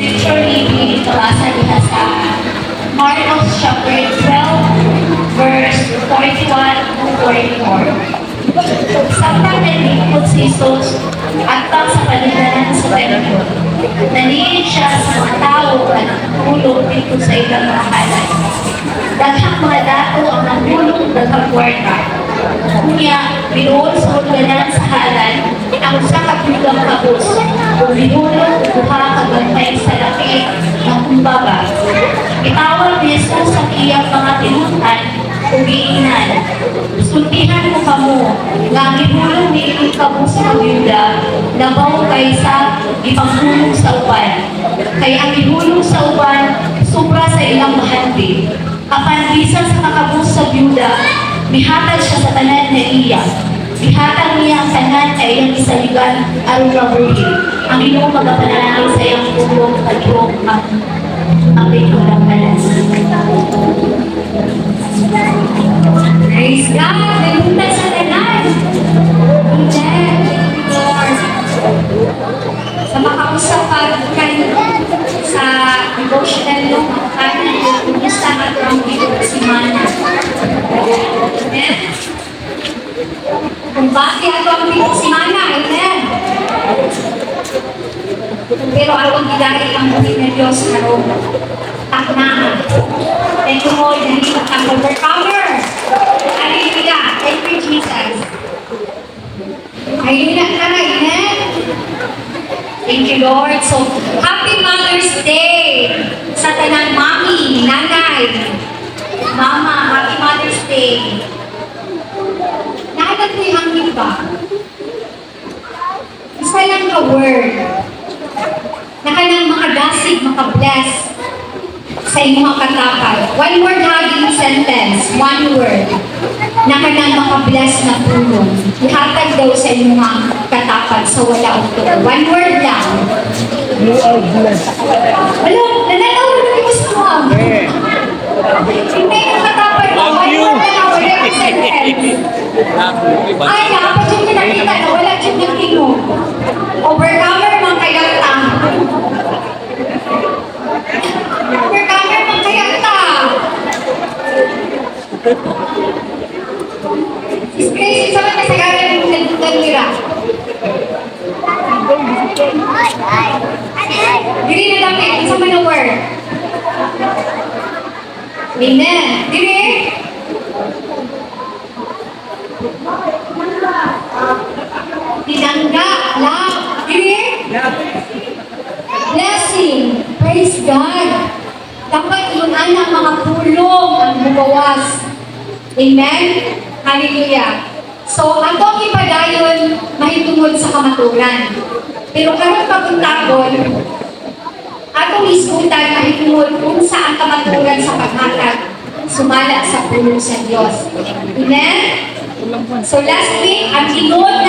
scripture reading nabasa niya sa Marcos chapter 12, verse 41 to 44. Samtang nalilingkod si Jesus at pang sa paligiran sa templo, nanilig siya sa mga tao at nagtulog dito sa ilang mahalan. Daghang mga dato ang nagulong daghang kwarta. Kunya, binuon sa hulganan sa halan, ang usa ka bilang kabus, o binulong duha kagantay sa laki ng kumbaga. Itawag ni Jesus sa iyang mga tinutan o giinan. Sultihan mo kamo, nga gibulong ni ilang kabus ng Yuda, labaw kaysa ipanghulong sa uban. Kaya ang gibulong sa uban, sobra sa ilang mahanti. Apan bisan sa makabus sa Yuda, mihatag siya sa tanan na iya. Mihatag niya ang tanan ay iyang isaligan aron mabuhi. Ang inyong magapanalangin sa iyang tulong kalihok ang itulang tanan. Praise God! Nagpunta sa tanan! Amen! Lord! Sa makausapag kayo sa devotional nung kanan yung kumusta at ang ito si Mana. Amen? Kung bakit ako ang ito si Mana, amen? Pero awang gilagay ang muli na Diyos na rin taknaan. Thank you all, dahil ang overcomer. Hallelujah! Thank you, Jesus. Hallelujah ka na, amen? Thank you, Lord. So, Happy Mother's Day sa tanang mami, nanay, mama, Happy Mother's Day. Naalat mo yung hangin ba? Isa lang na word na kanang makadasig, makabless sa inyong katapal. One word hugging sentence, one word na kanang makabless na tulong. Ihatag daw sa inyong katapal sa wala o tulo. One word lang. You are blessed. Wala, nananawa na yung gusto mo. Hindi yung katapal mo. One word na wala yung sentence. Ay, dapat yung pinakita na wala yung nagtingog. Overcomer mang kayata. Overcomer mang kayata. Is Gracie sa mga kasagaran ng nagtutulira. Diri na lang eh, sa mga word. Amen. Diri. Tinangga, love. Diri. Blessing. Praise God. Dapat yun ang mga tulong ang bumawas. Amen? Hallelujah. So, atong ipadayon mahitungod sa kamaturan. Pero karon paguntagon, atong isgutan mahitungod kung saan kamaturan sa paghatag sumala sa pulong sa Diyos. Amen? So last week, ang tinuod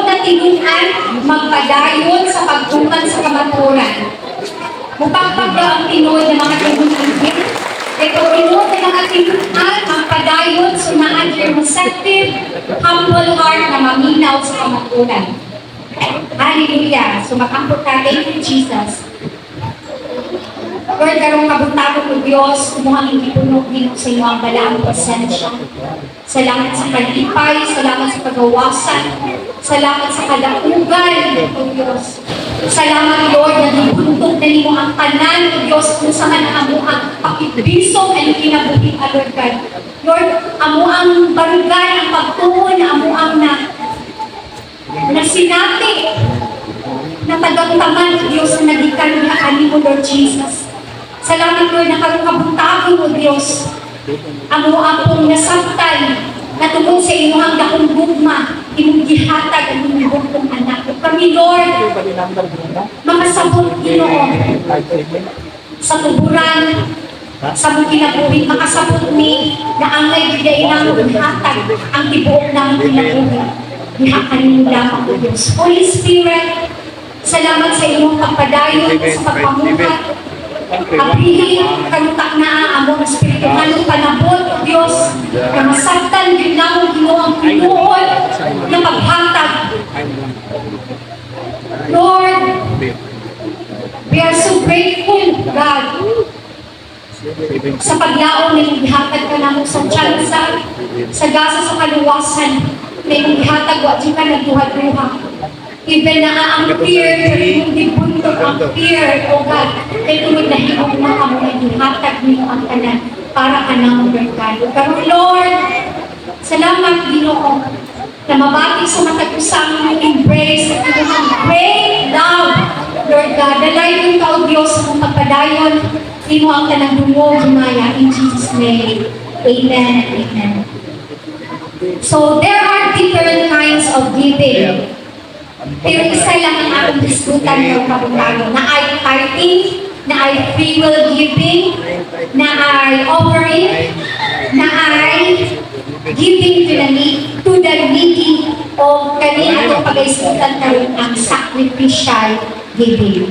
na tinunan magpadayon sa pagtuman sa kamaturan. Mupagpagda ang tinuod na mga tinunan. Ito tinuod na mga tinunan magpadayon sunaan your receptive, humble heart na maminaw sa kamaturan. Hallelujah! So makampot ka, thank you, Jesus. Lord, karong kabuntagon ng Diyos, kumuhang hindi puno din sa iyo ang balaang presensya. Salamat sa kalipay, salamat sa pagawasan, salamat sa kalaugan, O Diyos. Salamat, Lord, na nabuntog na mo ang tanan, O Diyos, kung saan ang amuang pakibisong ang kinabuhi, Lord God. Lord, amuang barugan, ang pagtuon, amuang na sinati, na tagang-taman, O Diyos, na nagikan na kanimo, Lord Jesus. Salamat, Lord, na karong kabuntagon, O Diyos. Amo akong nasaktan na tungkol sa inyong dakong gugma, imong gihatag ang inyong bukong anak. Kami, Lord, mga sabot, Ginoo, sa tuburan, sa mong kinabuhi, makasabot ni na ang nagbigayin ang hatag ang tibuok ng kinabuhi. Ihakanin mo lamang, O Diyos. Holy Spirit, salamat sa inyong pagpadayon sa pagpamuhat. Abrihin, kanutak na among espirituhan ng panabot, Diyos, na masaktan din namong Ginoong pinuhod na paghatag. Lord, so grateful, God, sa paglaong na ihatag ka namin sa tsansa, sa gasa sa kaluwasan, na ihatag wa di ka nagduha-duha. Even na ang fear, yung dibundok ang fear, O God, kay tunod na higog na kamo na ihatag nyo ang tanan para ka nang merkado. Pero Lord, salamat Ginoo na mabati sa matag-usang embrace at inyong great love. Lord God, dalayon ka o Diyos sa mong pagpadayon, imo ang tanang dungo, Maya, in Jesus' name. Amen and amen. So, there are different kinds of giving. Pero isa lang ang akong diskutan ng kabuntago, na ay tithing, na ay free will giving, na ay offering, na ay giving to the needy, o kanina atong pag-iskutan karon ang sacrificial giving.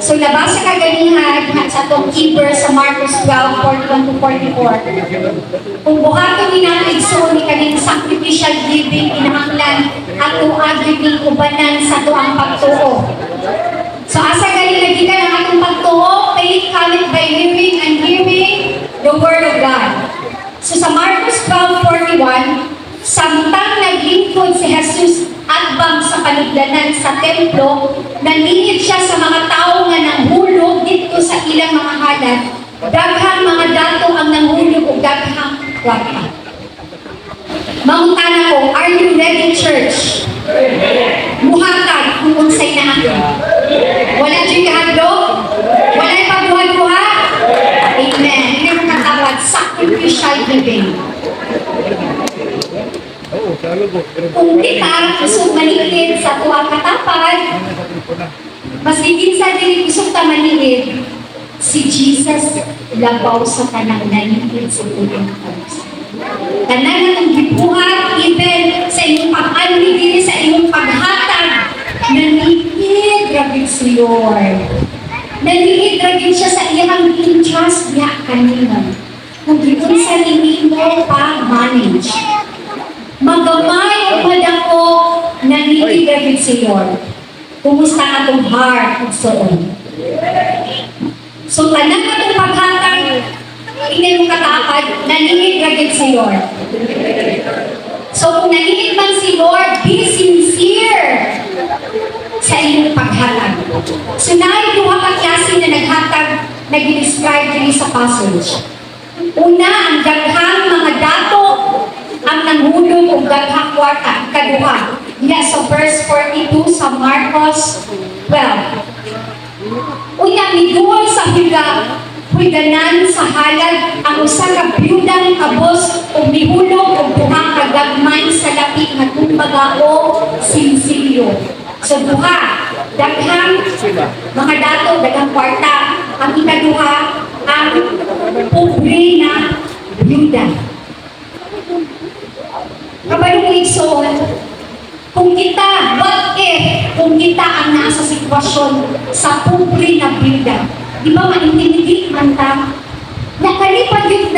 So nabasa ka ganihan sa itong keeper sa Marcos 12:41-44. Kung buhaton ni natin igsoon ni kaning sacrificial giving, kinahanglan ato giving ubanan sa tuang pagtuo. So asa galing lagi ka ng atong pagtuo, faith cometh by hearing and hearing the word of God. So sa Marcos 12:41, samtang naglingkod si Jesus atbang sa panigdanan sa templo, naningid siya sa mga tao nga nanghulog dito sa ilang mga halad. Daghang mga dato ang nanghulog o daghang kwarta. Mangutana ko, are you ready, church? Muhatag kung unsay na ako. Wala dyan kahadlok? Wala pagbuhat-buhat? Amen. Hindi mo katawad, sacrificial giving. Kung kita kusog maningid sa tuwang katapad, mas higit sa dili kusog ta maningid, si Jesus labaw sa kanang naningid sa tuwang katapad. Tanan ang gibuhat, even sa inyong pag-anli dili sa inyong paghatag, naningid rabid si Lord. Naningid rabid siya sa iyang interest niya kanina. Kung gitun sa ninyo pa-manage. Magamay ang madako naningid rabid si Lord. Kumusta ang atong heart at soul? So, tanan atong paghatag, hindi mo katapad, naningid rabid si Lord. So, kung naningid man si Lord, be sincere sa inyong paghatag. So, duha ka klase na naghatag, nag-describe din sa passage. Una, ang daghang mga dato ang nanghulog o daghang kwarta. Kaduha, sa verse 42 sa Marcos 12. Una, miduol sa higanan sa halad ang usa ka biyudang kabos o mihulog o duha ka gagmay sa lapi nga kumbaga o sinsilyo. So duha, daghang mga dato, daghang kwarta. Ang ikaduha, ang pobre na biyuda. Kabalong igsoon, kung kita, what if, kung kita ang nasa sitwasyon sa pobre na biyuda, di ba ma-intimidate man ta? Nakalipad yun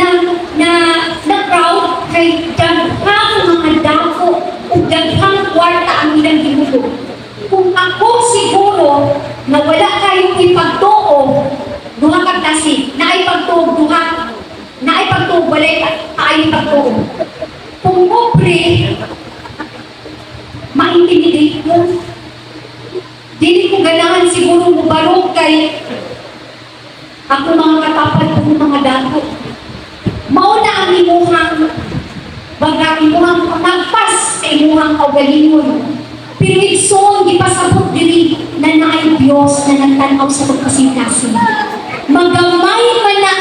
na crowd kay daghang mga dako o daghang kwarta ang ilang ginudo. Kung ako siguro na wala kayong ipagtuo, duha ka kasi, naipagtuog duha, naipagtuog walay ay ipagtuog. Kung pobre, ma-intimidate mo. Dili ko ganahan siguro mo barog kay ako mga katapad kong mga dako. Mauna ang imuhang baga imuhang magpas sa imuhang kaugalingon. Pero igsoon, ipasabot diri na naay Diyos na nagtanaw sa pagkasing-kasing. Magamay man na,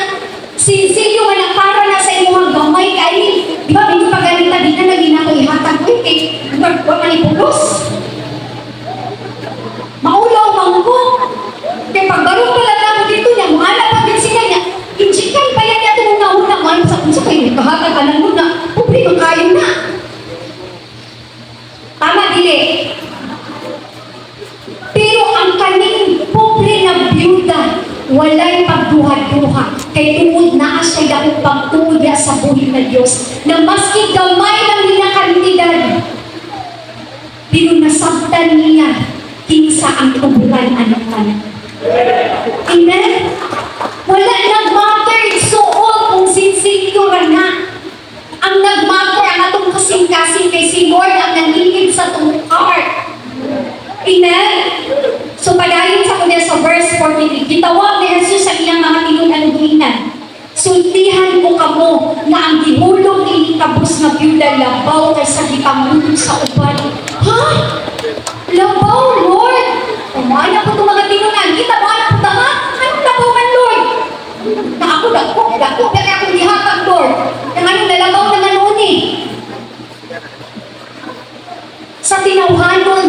sinsilyo man na para na sa imuhang gamay kay di ba, hindi pagalita di na naging ako ihatag ko kay huwag man ipulos. Maulaw mangko. Kaya pagbarong pala lang dito niya, muhala pa din sila niya. Injikan pa yan natin mong nauna. Mahal sa kung sa kayo, kahagad ka lang muna. Pobre, magkayo na. Tama, dili. Pero ang kaning pobre na biyuda, walay pagduha-duha. Kay tungod na siya dahil pagtuya sa buhay na Diyos. Na maski gamay lang niya kantidad, pero nasabtan niya kinsa ang tuburan anak kanan. Amen? Wala nag-matter suot kung sinsinyo ra na. Ang nag-matter ang atong kasing-kasing kay si Lord ang naningin sa itong heart. Amen? So padayon sa kunya sa verse 43, gitawag ni Jesus sa iyang mga tinunan-tinunan. Sultihan ko kamo na ang gihulog ni kabus na byuda labaw kaysa gipangulo sa uban. Ha? Labaw, Lord? Kumana po itong mga tinunan. Kita mo, anak po tama? Anong labaw man, Lord? Na ako, dako, pero akong gihatag, Lord. Nang anong lalabaw naman noon eh. Sa tinawhanon,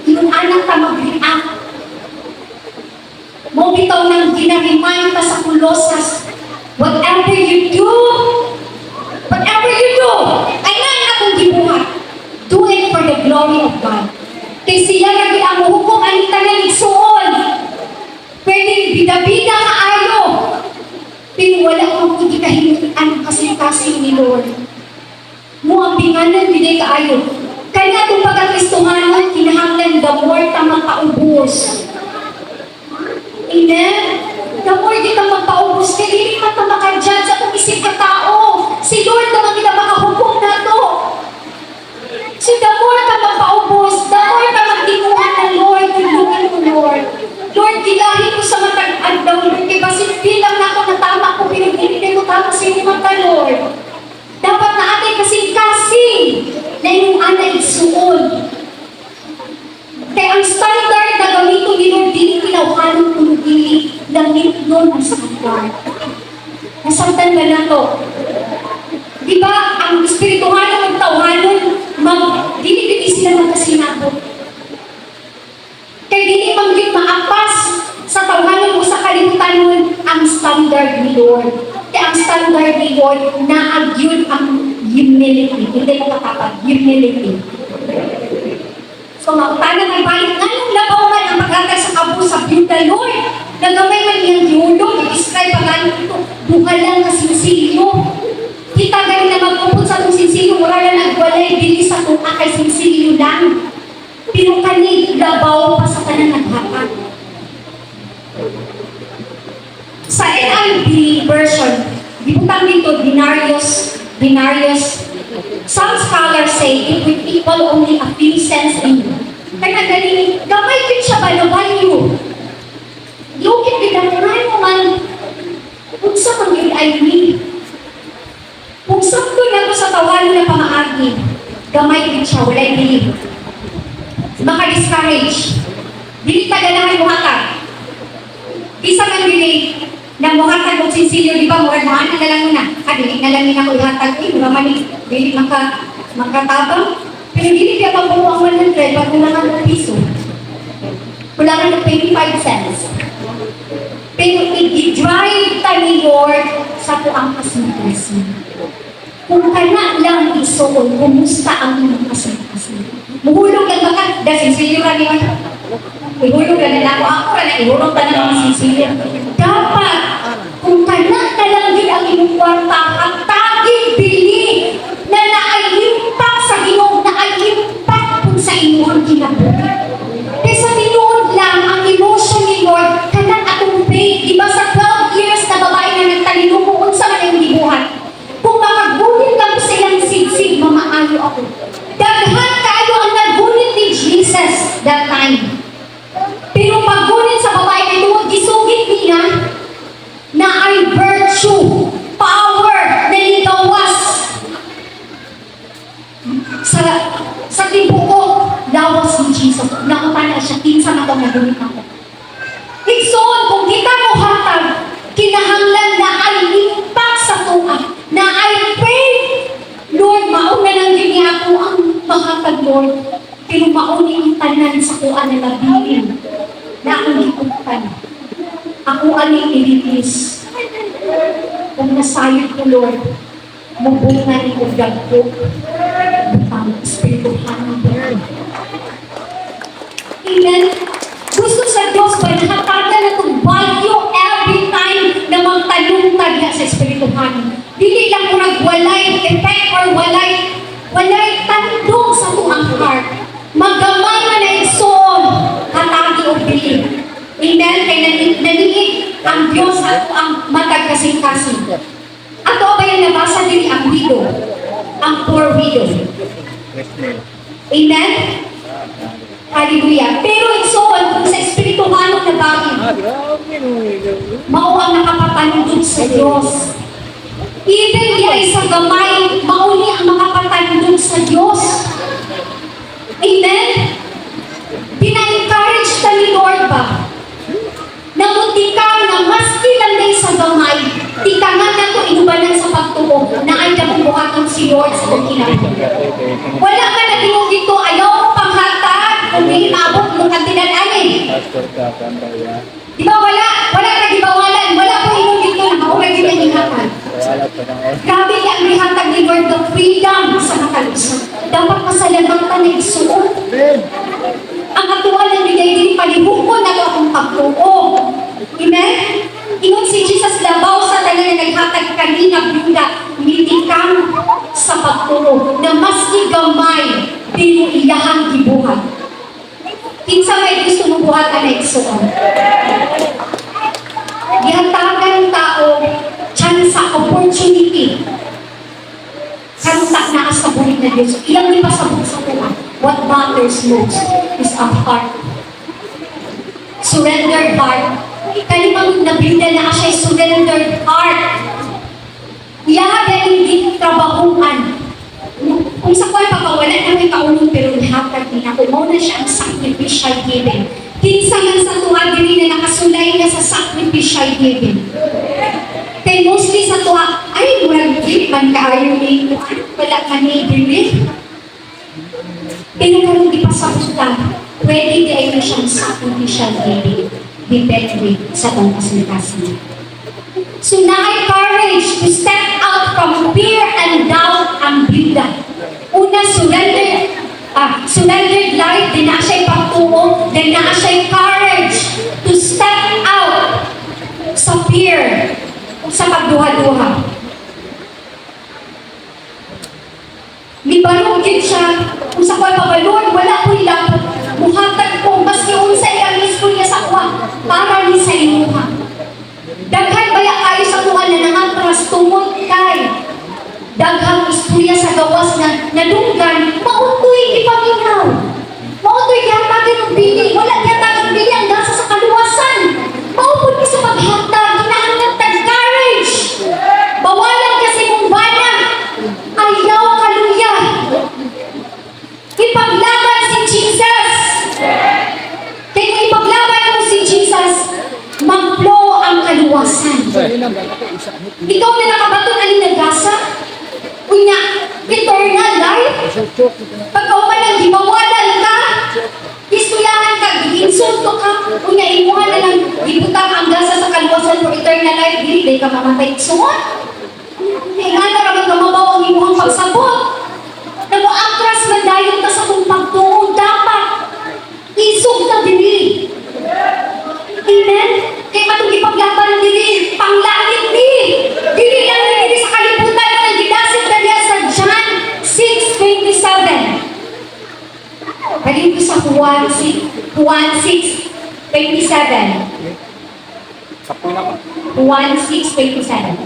yung anak ka mag-react. Mo bitaw nang ginariman pa sa Colossus, whatever you do, ay nga akong gibuhat, do it for the glory of God. Kay siya lagi ang hukom ang tanan igsuon. Pwedeng bida-bida kaayo. Pero wala akong ikikahinuan kasi ni Lord. Mo ang pinganan biday kaayo. Kaya itong pagkakristohanan, kinahanglan the more ta makaubos. Amen? The more di ka magpaubos, kaya hindi ka makadyan sa kung isip ka tao. Si Lord naman kita makahukom na to. So the more ka magpaubos, the more ka magtinuhan ng Lord, tulungan mo Lord. Lord, gilahin ko sa matag-ad daw, Lord, kaya basit bilang na ako na tama ko, pinag-ibigay ko tama sa inyo mata, Lord. Dapat na atay kasing-kasing na yung anay suon. Kaya ang standard na gamito ni Lord, dili kinauhanan kung dili langit nun ang standard. Nasaktan ba na to? Di ba, ang espirituhanan ng tawhanon, dili sila magkasinabot. Kaya dili manggit maapas sa tawhanon mo sa kalimutan nun ang standard ni Lord. Kaya ang standard ni Lord, naagyod ang humility. Hindi mo katapag, humility. So, mautanan ang balik nga nung labaw man ang paghatag sa kabus sa byuda, Lord. Nagamay man niyang diulog, i-describe pa gano'n ito, buka lang na sinsilyo. Kita gano'n na magpupot sa itong sinsilyo, mura lang nagwalay, bilis sa itong kay sinsilyo lang. Pero kanig, labaw pa sa kanang naghatag. Sa NIV version, dibutang dito, denarius. Some scholars say it would equal only a few cents in. Kaya galing, gamay din siya ba na value? Lukit binamuray mo man, kung sa kang yun ay need. Kung sakto na ko sa tawalo na pamaagi, gamay din siya, walay believe. Maka-discourage. Dili tagalahan mo hatag. Isa man bili, na mo hatag kung sinsilyo, di ba, murad mo, na lang muna. Dili na lang nila ko ihatag, mura man dili makatabang. Pero dili kaya mabuo ang 100, pag kulangan ng piso. Kulangan ng 25 cents. Pero i-drive ta ni Lord sa tuang kasing-kasing. Kung kana lang isuon, kumusta ang inyong kasing-kasing? Muhulog lang baka, sinsilyo ka niya. Ihulog lang na ako na ihulog ka na ng sinsilyo. Dapat, kung kana lang din ang inyong kwarta, ang taging bili na na-impact sa inyong, na-impact kung sa inyong kinabuhi. Kaya sa tinuod lang, ang emotion ni Lord, kanang atong faith, iba sa 12 years na babae na nagtalino mo, unsa man yung dibuhat. Kung makagunit lang sa iyang sigsig, mamaayo ako. Daghan kayo ang nagunit ni Jesus that time. Pero paggunit sa babae na ito, gisugit niya na ay virtue, power, na ligawas. Sa tibuok, lawas ni Jesus. Nakapana siya, kinsa na ito nagunit ako. Iksoon, kung kita mo hatag, kinahanglan na ay impact sa tuwa, na ay faith. Lord, mauna lang din niya ako ang mahatag, Lord. Pero mauni ang tanan sa tuwa na labilin na akong ikutan. Ako aling ilitis. Kung nasayod ko, Lord, mabunga ni ko gagpo. Butang espirituhan ng Lord. Amen. Gusto sa Diyos ba nakataga na itong value every time na magtanong-tag sa espirituhan. Dili lang ko nagwalay effect or walay tandong sa tuang heart. Magamay na igsoon Amen? Kaya naniig ang Diyos at ang matag kasing-kasing. Ato ba yung nabasa din ang widow? Ang poor widow. Amen? Hallelujah. Pero igsoon, kung sa espirituhanong na bagay, mao ang nakapatanong sa Diyos. Even di ay sa gamay, mauni ang makapatanong sa Diyos. Amen? Pina-encourage ka ni Lord ba? Namunti ka na maski lang day sa gamay, di ka nga na ito inubanan sa pagtuo na ay nabubuhatang si Lord sa kinabuhi. Wala ka na tingog dito, ayaw mo panghatag, kung hindi maabot mong kantinananin. Di ba wala? Wala ka gibawalan. Wala po inyong dito na maurag din ang ingatan. Grabe ang ihatag ni Lord the freedom sa nakalisan. Dapat masalamatan na isuot. Ang atuan ng bigay din palibukon na ito akong pagtuo. Amen? Ingon si Jesus labaw sa tanan na naghatag kanina bunda, mitikang sa pagtuo na maski gamay, pinuliyahang gibuhat. Kinsa may gusto mong buhat ka na isuon. Gihatagan ng tao, chance, opportunity. Karutak na sa buhay na Diyos. Ilang di pasabot sa tuwa. What matters most is our heart. Surrendered heart. Kalimang nabinda na siya surrendered heart. Iyaha galing trabahuan. Kung sa kuwan pagkawalan na may kaunong pero nahatag niya, kumaw na siya ang sacrificial giving. Kinsa man sa tuwa diri na nakasulay na sa sacrificial giving. Kaya mostly sa tuwa, ay, murag di man kaayo ni wala ka ni believe. Pero kung di pa sa pusta, pwede di ay na siyang sacrificial giving. Depende sa tong kasing-kasing. So na courage to step out from fear and doubt and blinda. Una, surrendered life, din na siya'y pagtuo, din na siya'y courage to step out sa fear, sa pagduha-duha. Libanugin siya, kung sa kwa pabalon, wala ko ilang, muhatag ko, maski unsa ilang isko niya sa kwa, para ni sa imuha. Daghan baya kayo sa kuha na nangatras tungod kay daghang istorya sa gawas na nadunggan, mautoy ipaminaw. Mautoy yatagin ng bili. Wala yatagin ng bili ang nasa sa kaluwasan. Maupod ka sa paghatag, hinahangat ng courage. Bawalan kasi mong bana. Ayaw kaluya. Ipaglaban si Jesus. Kaya kung ipaglaban mo si Jesus, mag-flow ang kaluwasan. Ikaw na nakabaton alin nagasa? Unya, eternal life? Pagka umalang gimawalan ka, istuyahan ka, giginsulto ka, unya imuha na lang, gibutang ang gasa sa kaluwasan for eternal life, dili ka mamatay suot. Nga na ramang gamabaw ang imuhang pagsabot. Nag-aatras man dayon ka sa kung pagtuon, dapat isog na dili. Amen? Kaya matong ipaglaban dili, panglangit ni. Dili lang dili sa kalibutan na gidasit na niya sa John 6:27. Halin ko sa Juan 6:27. Juan 6:27.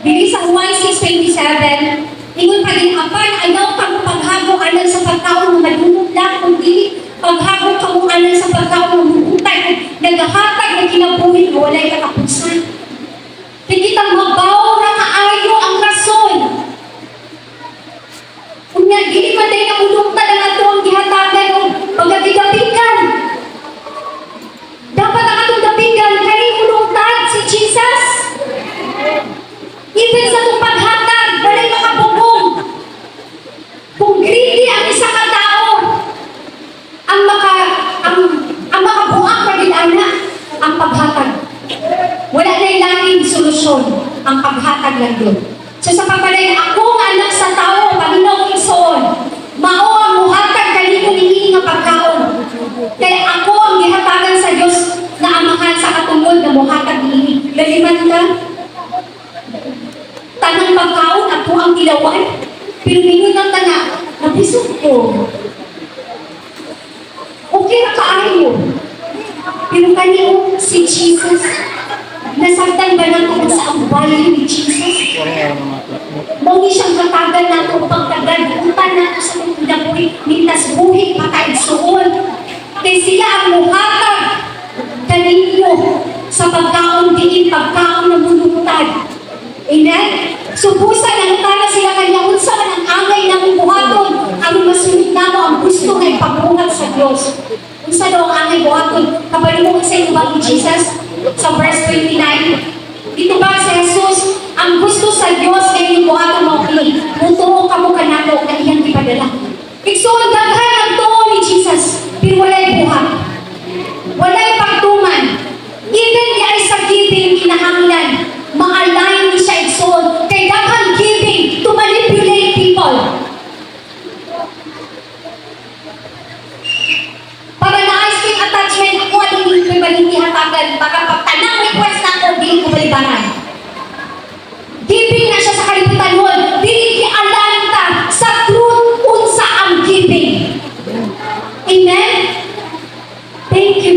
Dili sa Juan 6:27, ingon pa din apan ayaw kang paghago anan sa pagkaon ng madungog lang kundi paghago ka mo anan sa pagkaon ng bubutay nagahatag ng kinabuhi na walay katapusan. Kitang mabaw na kaayo ang rason. Unya dili man day namulungtad ang ato ang gihatagan ng paggabigabigan. Dapat ang atong gabigan kay ulungtad si Jesus. Even sa itong paghatag, walay makabubong. Kung greedy ang isa ka tao, ang makabuak na gilana, ang paghatag. Wala na ilangin solusyon, ang paghatag lang doon. So sa pagpalay, akong anak sa tao, Panginoong Isoon, mao ang muhatag kanino ni nga pagkaon. Kaya ako ang gihatagan sa Diyos na amahan sa katungod na muhatag ni Galiman ka, tanang pagkaon at po ang ilawan, pero minun ng tanga, napisok ko.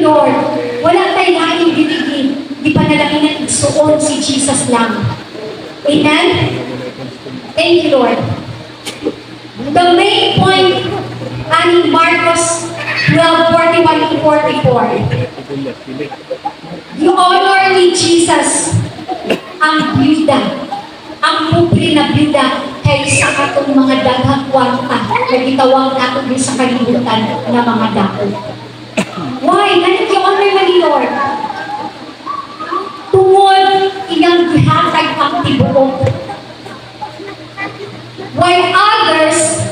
Lord. Wala tayo laing binigin. Di pa nalaki na igsuon si Jesus lang. Amen? Thank you, Lord. The main point ani Marcos 12:41 to 44. You honor ni Jesus ang byuda, ang pobre na byuda kaysa atong mga daghang kwarta na gitawag nato din sa kalibutan na mga dako. Why? Ganit you honor man ni Lord? Tungod iyang gihatag ang tibuok. While others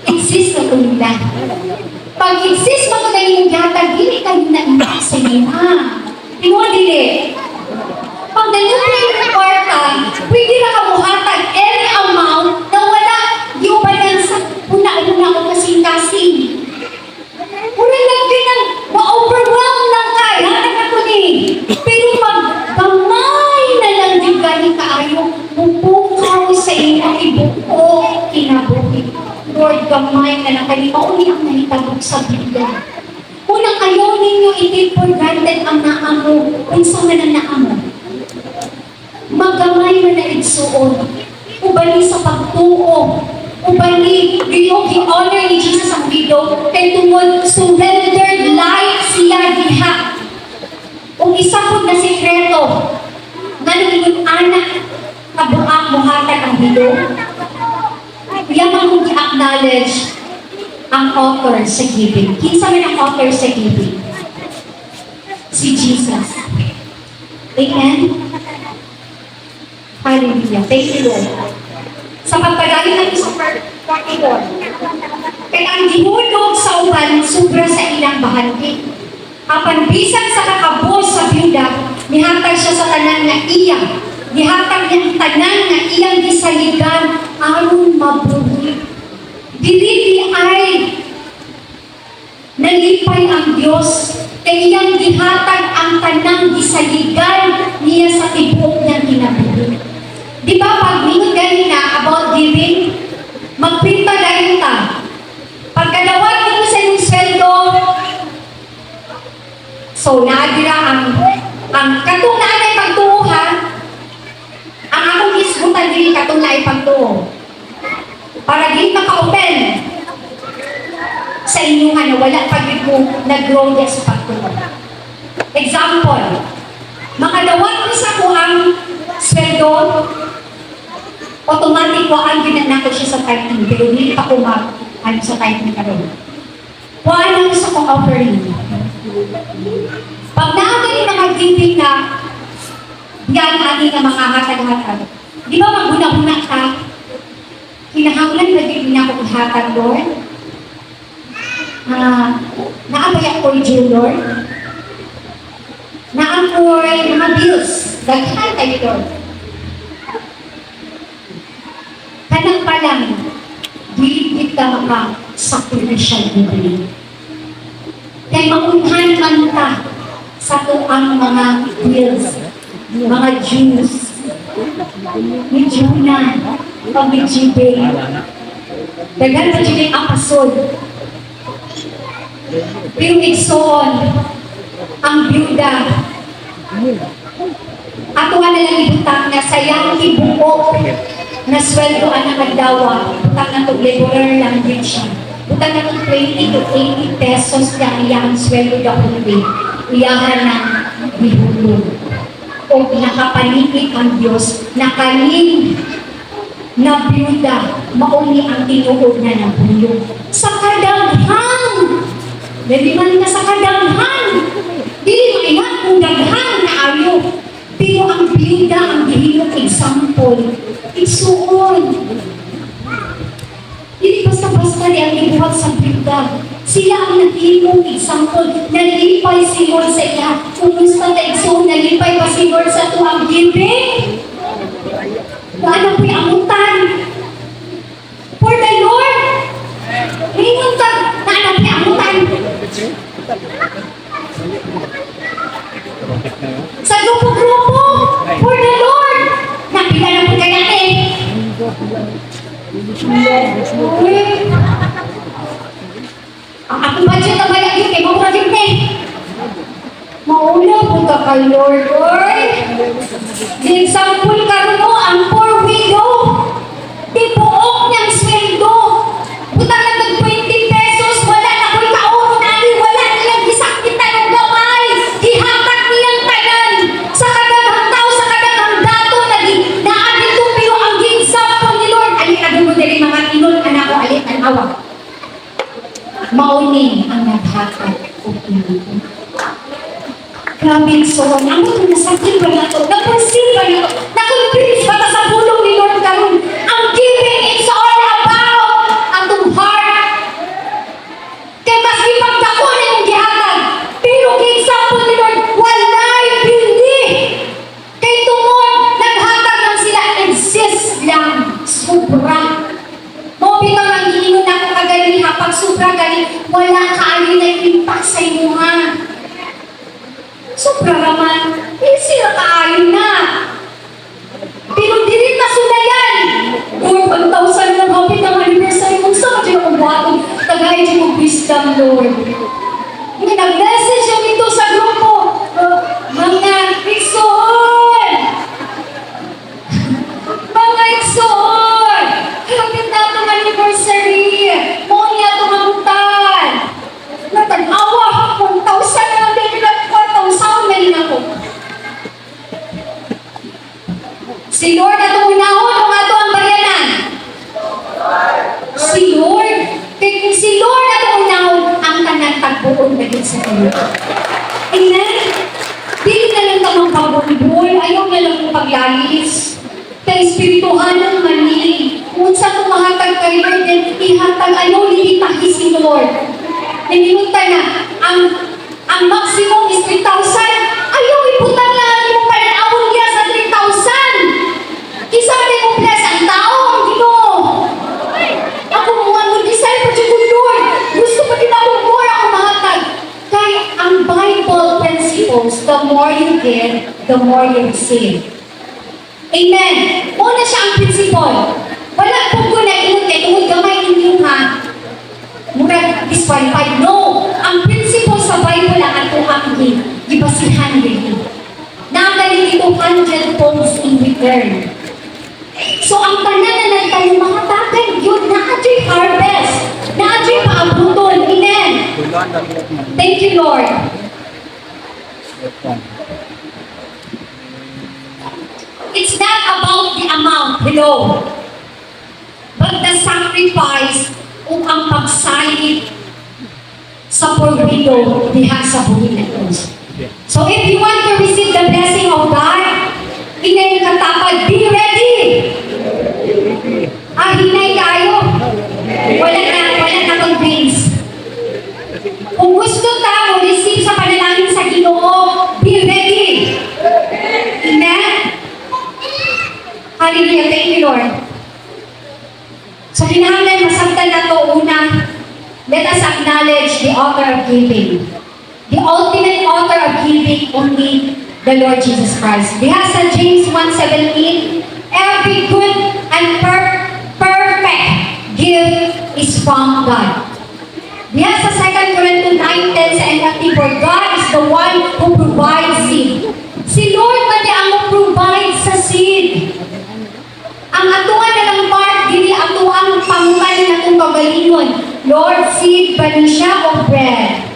exist na nila. Pag exist mo na yung gihatag, hindi kayo na inak sa inyo. Tingnan dili. Pag nalulay ng kwarta, pwede na kamuhatag any amount na wala yung bayan sa una-una o kasing-kasing. Una lang din ang ma-overwhelm lang kaya, ako ni. Pero pag gamay na lang din gani kaayo, pupukaw sa inyo ibuo kinabuhi. Lord, gamay na lang kayo, mauni ang nahitabog sa Biblia. Unang ayaw ninyo i-take for granted ang naamo, kung sa man ang naamo. Magamay na naigsuon, ubali sa pagtuo, ubali, gi-honor ni Jesus ang video, kay tungod surrendered life siya diha. Kung isa po na sikreto, nga nung anak, kabuang muhatag ang video, yan ang i-acknowledge ang author sa giving. Kinsa man ang author sa giving? Si Jesus. Amen? Hallelujah. Thank you, Lord. Sa pagpagaling natin sa 44. Kaya ang dinulog sa uban, sobra sa ilang bahagi. Apan bisan sa kakabos sa byuda, nihatag siya sa tanan nga iya. Nihatag niya ang tanan nga iyang gisaligan aron mabuhi. Dili ay nalipay ang Diyos kay iyang gihatag ang tanang gisaligan niya sa tibuok niyang kinabuhi. Di ba pag mingon ganina about giving, magpinta dahil ta. Pagkadawat mo sa inyong sweldo, so naadira ang katong na ay pagtuuhan, ang akong isgutan dili katong na ay pagtuo. Para di maka-open sa inyo na wala pag mo nag-grow sa pagtuo. Example, makadawat mo sa kuhang sweldo, automatic ko ang ginanako siya sa tithing, pero hindi pa ko sa tithing karon. Kuhaan lang sa kong offering. Pag naagin na mag-giving na, yan ating na makahatag-hatag. Di ba maguna-una ka? Kinahanglan na din niya ako hatag, Lord. Naabay ako yung Lord. Naamoy mga bills. Daghan kayo, Lord. Kanang pa lang, di ka maka-sacrificial giving. Kaya maunhan man ka sa tuang mga bills, mga Jews, ni Jonah, pag-ibig, dagan pa dyan yung apasod. Pero igsoon, ang byuda, ato nga nalang ibutang na sayang ibuok na sweldo ang nakadawa, butang na itong laborer lang din siya. Butang na itong 20 to 80 pesos na iyang sweldo na ulit. Iyahan ng bihulog. O nakapaligid ang Diyos, nakaling na byuda, mauni ang tinuod na ng bulong. Sa kadaghan! Dali man na sa kadaghan! Dili maingat kung daghan na ayo. Pero ang byuda, ang gihilong example, isuon. Dili basta-basta di ang ibuhat sa byuda. Sila ang nag-ilong example, nalipay si Lord sa iya. Kumusta na isuon, nalipay pa si Lord sa tuwang giving? Paano po'y amutan? For the Lord, ringon ka, paano po'y amutan? Sa grupo-grupo, for the Lord, napila na po kaya ang akong budget na bayag yun, kay mga project Mauna po ka kay Lord, oy. Example ka mo, ang poor widow. Di buok niyang sweldo. Buta na ng 20 pesos, wala na ko'y kaon nani, wala nilang gisakita ng gamay. Gihatak niyang tanan. Sa kadagang tao, sa kadagang dato, naadito pero ang example ni Lord. Alin mo dali mga inol, anak ko, alin ang awak. Mauning ang naghatag o pinito. Grabe so, ang mga nasakit ba na ito? Napansin ba na ito? Nakonvince ba ta sa bulong ni Lord karon? Ang giving is all about atong heart. Kaya mas ipagdako na yung gihatag. Pero example ni Lord, walay bindi. Kay tungod, naghatag lang sila, exist lang. Sobra. Mobitang ang iingon na kung kagaling ha, pag sobra galing, wala kaanin na impact sa inyo ha. Sobra naman, sila kaayon na. Pero di rin nasulayan. Lord, 1,000 na hapit ang anniversary mo. Saan ka dyan akong batong? Tagay dyan mong wisdom, Lord. Nag-message yung ito sa grupo. Mga Ikson! Mga Ikson! Hapit na itong anniversary. Mo niya itong amutan. Natag-awa, 1,000 na lang din sound na rin ako. Si Lord na itong unahon, kung ato ang bayanan. Si Lord. Kaya kung si Lord na itong unahon, ang tanang tagbuon na din sa iyo. Amen? Dili na lang tamang pagbulbul, ayaw na lang mong paglalis. Kaya espirituhan ng mani. Kung sa tumahatag kay Lord, ihatag ano, lilitahi si Lord. Nilimutan na, ang maximum is 3,000. Ayaw, iputan na mo panawon niya sa 3,000. Kisa na mo bless ang tao, ang Ginoo. Ako mga mag-design pa dyan kung Lord. Gusto pa din ako more ako mahatag. Kaya ang Bible principles, the more you give, the more you receive. Amen. Una siya ang principle. Wala pong ko na inod kay tungod gamay ninyo ha. Murag disqualified. No! Ang principle sa Bible ang ato ang gibasihan din. Nagaling ito 100 folds in return. So ang tanan na nagtayo mga tatay, yun, na-adjoy harvest. Na-adjoy paabuton. Amen. Thank you, Lord. It's not about the amount, hello. But the sacrifice o ang pagsayit sa purwido diha sa buhin na ito. So if you want to receive the blessing of God, hinay katapad, be ready! Hinay kayo. Wala na convince. Kung gusto tayo receive sa panalangin sa Ginoo, be ready! Amen? Hallelujah. Thank you, Lord. So, kinahanglan masabtan na ito una, let us acknowledge the author of giving. The ultimate author of giving, only the Lord Jesus Christ. Diha sa James 1:17, every good and perfect gift is from God. Diha sa 2 Corinthians 9:10 sa NLT, for God is the one who provides seed. Si Lord man niya ang provide sa seed. Ang atuan na lang part, dili atuan pangutan na itong kagalingon. Lord, seed ba ni siya o bread?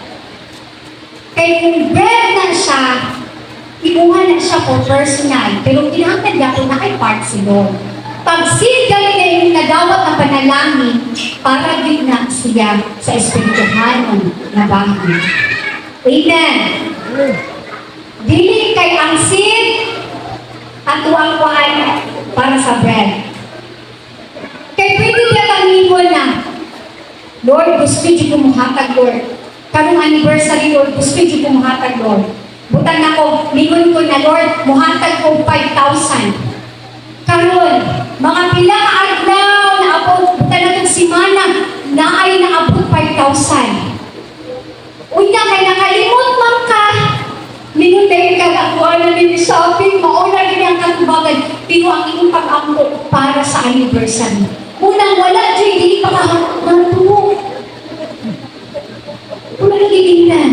Kaya kung bread na siya, ibuhan na siya for personal. Pero kinahanglan niya kung nakay part si Lord. Pag seed galing na yung nadawat na panalangin, para din na siya sa espirituhan na bahay. Amen. Dili kay ang seed at tuwang-tuwan para sa bread. Kaya pwede ka tangingon na, Lord, gusto niyo kumuhatag, Lord. Karong anniversary, Lord, gusto niyo kumuhatag, Lord. Butan ako, lingon ko na, Lord, muhatag ko 5,000. Karon, mga pila ka adlaw na abot, butan na itong simana, na ay naabot 5,000. Unya, kay nakalimot man ka, lingon dahil kagakuan na din shopping, mauna din ang katubagan, pero ang inyong pag-ampo para sa anniversary. Unang wala, Joy, hindi pa kahantumo. Kung nagiginan.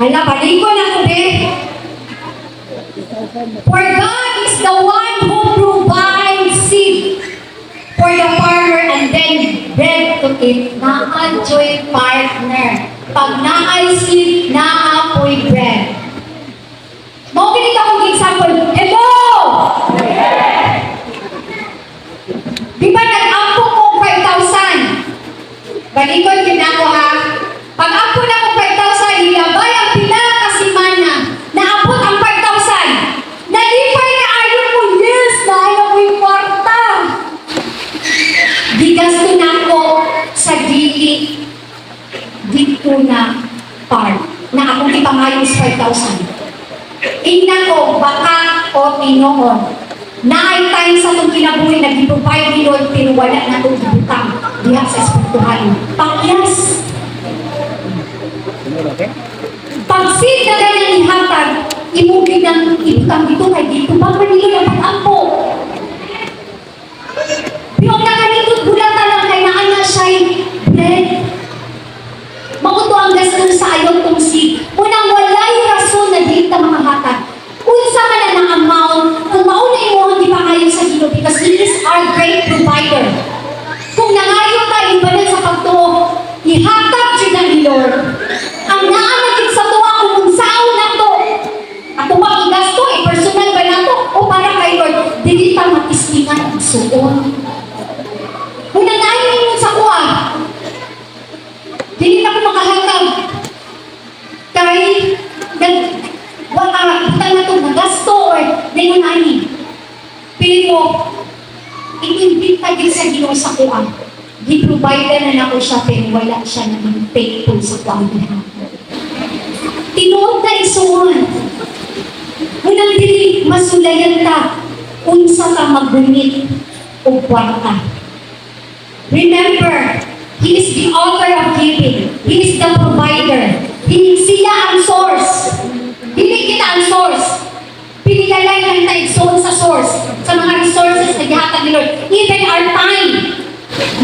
Hala, baligon ako, be. For God is the one who provides seed for the farmer and then bread to eat. Naa-joy partner. Pag naay seed, naa-poy bread. Mau ganito akong example. Hello! Di ba nag-ampo ko 5,000? Baligon din ako ha. Pag ampo na ko 5,000, ilabay ang pila kasimana. Naabot ang 5,000. Nalipay na ayaw ko, yes, na ayaw ko yung kwarta. Gigasto na ako sa dili dito na part na akong ipangayos 5,000. Ingnan ko, baka o tinoon. Naay time sa itong kinabuhi, nag-provide ni Lord, pero wala na itong ibutang diha sa espirituhan. Pakyas. Pag-seed na ganyan ihatag, imugin ng ibutang dito kay dito, baka nila ang pag-ampo. Pero nakanitod bulatan lang kay naan na siya'y bread. Makuto ang gaston sa ayaw kong seed. Unang walay rason na dito mga hatag. Unsa man na ng amount, kung mauna mo, hindi pa kayo sa Ginoo because He is our great provider. Kung nangayo ka, ibanan sa pagtuo, ihatag siya ng Lord. Ang naanagin sa tuwa kung saan na to. At kung makigasto, personal ba na to? O para kay Lord, hindi pa matistingan ang suon. Kung nangayo mo sa kuha, hindi na ko makahatag. Kahit wala na itong nagasto or nangyayari. Pili mo, i-invite ka din sa Ginoo sa kuha. Di-provide na na ako siya pero wala siya naging faithful sa kuha niya. Tinuod na isuon. Unang dili, masulayan ka unsa ka magunit o kwarta. Remember, He is the author of giving. He is the provider. Siya ang source. Hindi kita ang source. Pinilalay lang tayo soon sa source. Sa mga resources na gihatag ni Lord. Even our time.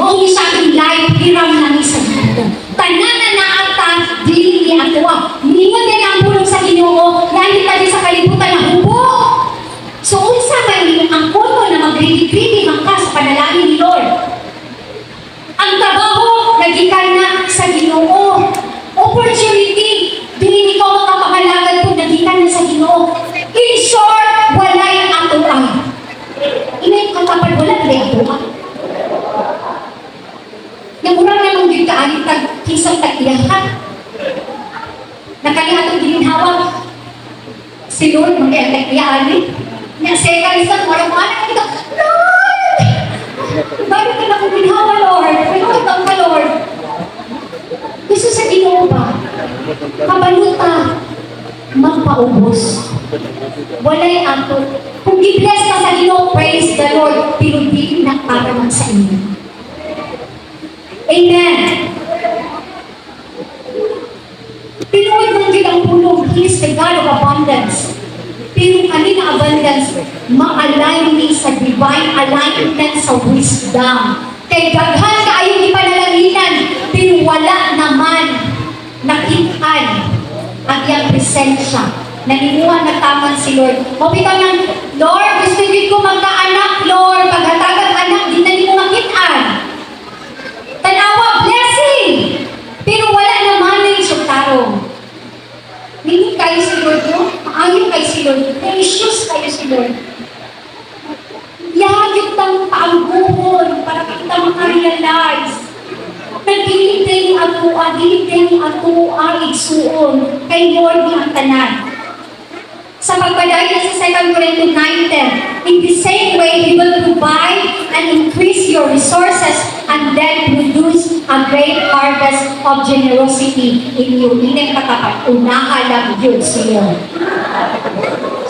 Mauni siya ating life. Hiram lang isa dito. Tanan na ata, dili ni atuwa. Mingon din ang bulong sa Ginoo. Yan tayo sa kalibutan na hubo. So, unsa man ang kono na mag-ready ka sa panalangin ni Lord. Ang trabaho, nagikan na sa Ginoo. Opportunity, dili ikaw makapangalagad kung nagikan na sa Ginoo. In short, walay atuan. Inay kang kapag wala, walay atuan. Nagurang namang din kaalit kisang tag-iyahan. Nakalihat ang gininhawag. Si Lord, mag-iantag iyahan. Naseka isang walang-walang ito, Lord! Bakit ka na kong ginhawa, Lord? Pinutang ka, Lord. Gusto sa Ginoo ba? Kabaluta, magpaubos. Walay ato. Kung i-bless ka sa Ginoo, praise the Lord. Pero di na para man sa inyo. Amen. Pinuod mong ginang pulong, He is the God of abundance. Pero kanina abundance, ma-align ni sa divine alignment sa wisdom. Kay daghan ka ayong ipanalaginan, pero wala naman nakitaan ang iyang presensya. Nanimuha na taman si Lord. Mabitaw ng, Lord, gusto din ko magkaanak, Lord. Paghatagang anak, di na mo makitaan. Tanawa, blessing! Pero wala naman na yung sultarong. Hindi kayo si Lord, no? Maayon kayo si Lord. Precious kayo si Lord. Yagit ang paangguhon para kita makarealize. Nagdilig din yung atua, dilig din yung atua, igsuon. Kay Lord ni ang tanan. Sa pagpadaya sa 2 Corinthians 9:10, in the same way, He will provide and increase your resources and then produce a great harvest of generosity in you. Hindi katapat, unahalag yun siya.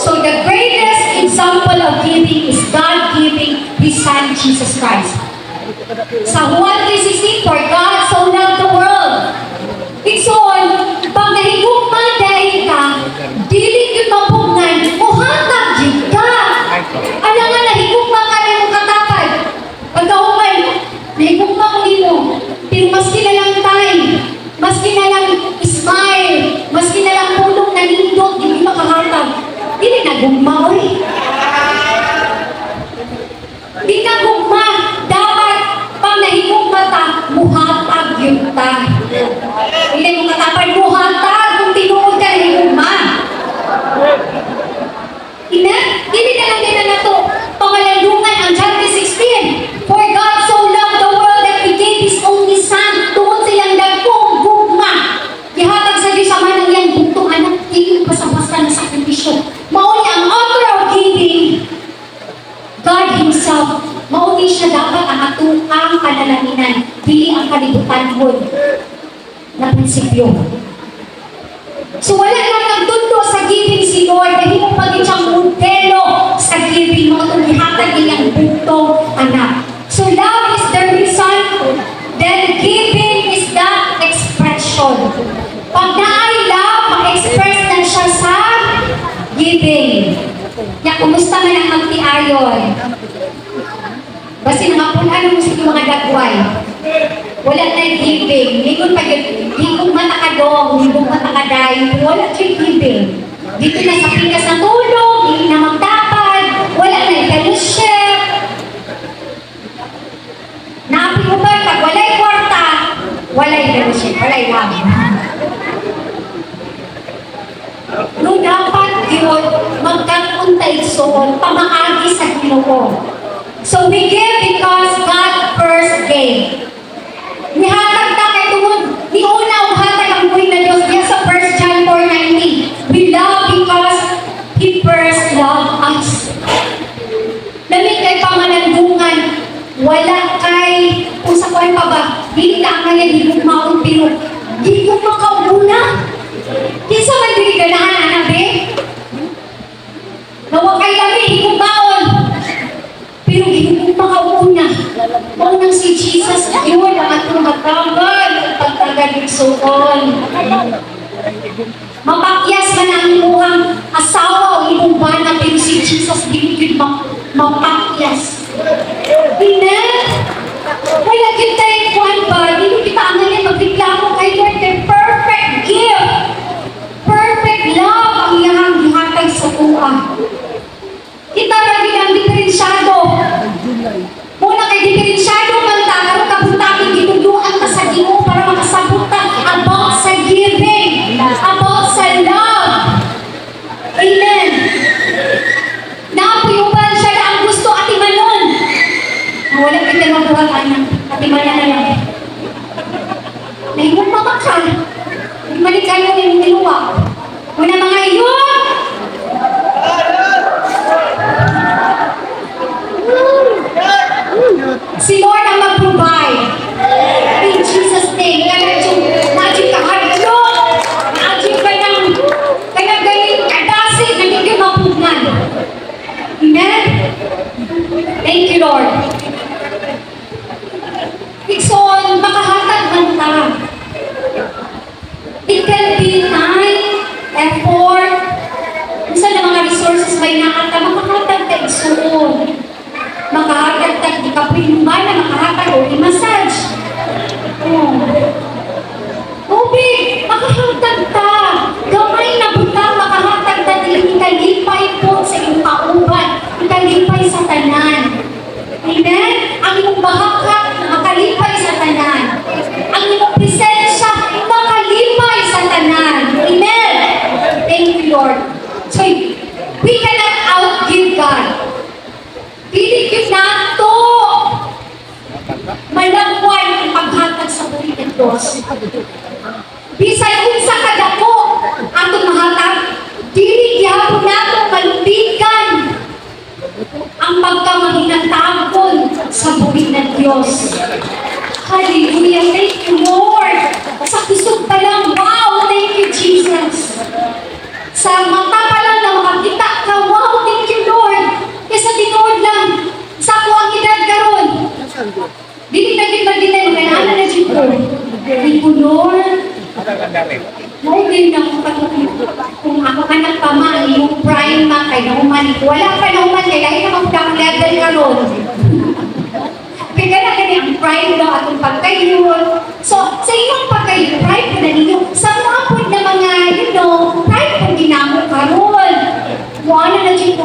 So the greatest example of giving is God giving His Son, Jesus Christ. Sa Juan 3:16, for God so loved the world. Ikson, pag nahigugma dahil ka, dili yung mapungan, muhatag yun ka. Ano nga, nahigugma ka rin yung katapad. Pagkahuman, nahigugma ko ino. Pero maski na lang time, maski na lang smile, maski na lang gugma, oy. Di ka gugma. Dapat, pag nahigugma ta, muhatag yun ta. Hindi mo katapan, muhatag kung tinuod ka nahigugma. Hindi na lang din na to. Pangalandungan ang John 3:16. For God so loved the world that He gave His only Son. Tungod silang dagkong gugma. Gihatag sa Diyos ang manang iyang bugtong anak. Hindi basta-basta na sakripisyo. Mauni ang author of giving. God Himself. Mauni siya dapat ang atong panalangin. Dili ang kalibutan mo na prinsipyo. So wala lang nagtundo sa giving si Lord dahil mo pagin siyang modelo sa giving mo itong ihatag niyang bugtong anak. So love is the reason, then giving is the expression. Pag naay love, ma-express na siya sa giving. Ya, kumusta man ang magtiayon? Basta nga po, ano mo sige mga dagway? Wala na yung giving. Lingon pa yun. Hingkong mata ka dong, hingkong mata ka dahi. Wala yung giving. Dito na sa pikas na tulog, hindi na magtapad. Wala na yung fellowship. Naapi mo ba? Pag wala yung kwarta, wala yung fellowship. Wala yung love. No, dapat yun, magkaroon tayo soon, pamaagi sa Ginoo. So we give because God first gave. Nihatag na kay tungod, di una ang hatag ang buhay na Diyos. Diyan sa 1 John 4:19. We love because He first loved us. Lamig kay pangalandungan, wala kay, kung sa kwan pa ba, hindi ka ang ngayon, hindi maon pero, hindi ko makauna. Kinsa man dili ganahan, anak be? Nawa kay lami, hindi ko maon. Pero hindi ko makauna. Unang si Jesus, yun ang atong matagal, pagtagal igsuon. Mapakyas man ang imuhang asawa o imong bana, pero si Jesus hindi yun mapakyas. Hindi. Wala kita yung kuhan ba? Hindi kita ang ngayon magreklamo kay Lord, the perfect gift. Perfect love ang iyang gihatag sa tuwa. Kita rin ang diferensyado. Muna kay diferensyado man ta, karon kabutakin ginuduan ka sa Ginoo para makasabot ka about sa giving, about sa love. Amen. Napuyuban siya na ang gusto atimanon. Wala kita mabuhat anak, atimanan na lang. Nahingon mamakal. Malikayo yung niluwa. Muna mga iyon! Si Lord ang mag-provide. In Jesus' name. Kaya najib ka hardlock. Najib ka ng galing kadasi. Nagiging mapugnan. Amen? Thank you, Lord. Ikson, makahatag man ta. It can be time, effort, kung saan na mga resources may nakata, makahatag ka ikson. Makahatag ka, di ka pinumay na makahatag o i-massage. Tubig, makahatag ka. Gamay na buta, makahatag ka. Ikalipay po sa iyong kauban. Ikalipay sa tanan. Amen? Ang iyong bahakak, makalipay sa tanan. Ang iyong presensya, makalipay sa tanan. Amen? Thank you, Lord. So, we cannot outgive God. Piligid na ito. Malangwan ang paghatag sa buhay ng Diyos. Bisay unsa kadako atong mahatag, dili gyapon nato malupikan ang pagkamahinatapon sa buhay ng Diyos. Hallelujah. Thank you, Lord. Sa kusog pa lang, wow, thank you, Jesus. Sa mata pa lang na makakita ka, wow, thank you, Lord. Kesa tinuod lang, sa ako ang edad karon. Dili na kita mga anak na dito. Thank you, Lord. Maulit na kung ako anak pa ma, yung prime ma, kay nahuman. Wala pa nahuman, kaya lahi na magdang level karon. Kaya na kaya ang prime daw atong pagkayon. So, sa iyong pagkayon, prime po na ninyo. Sa mga po na mga, prime po ginamo karon. Wow! Ano na dyan ko?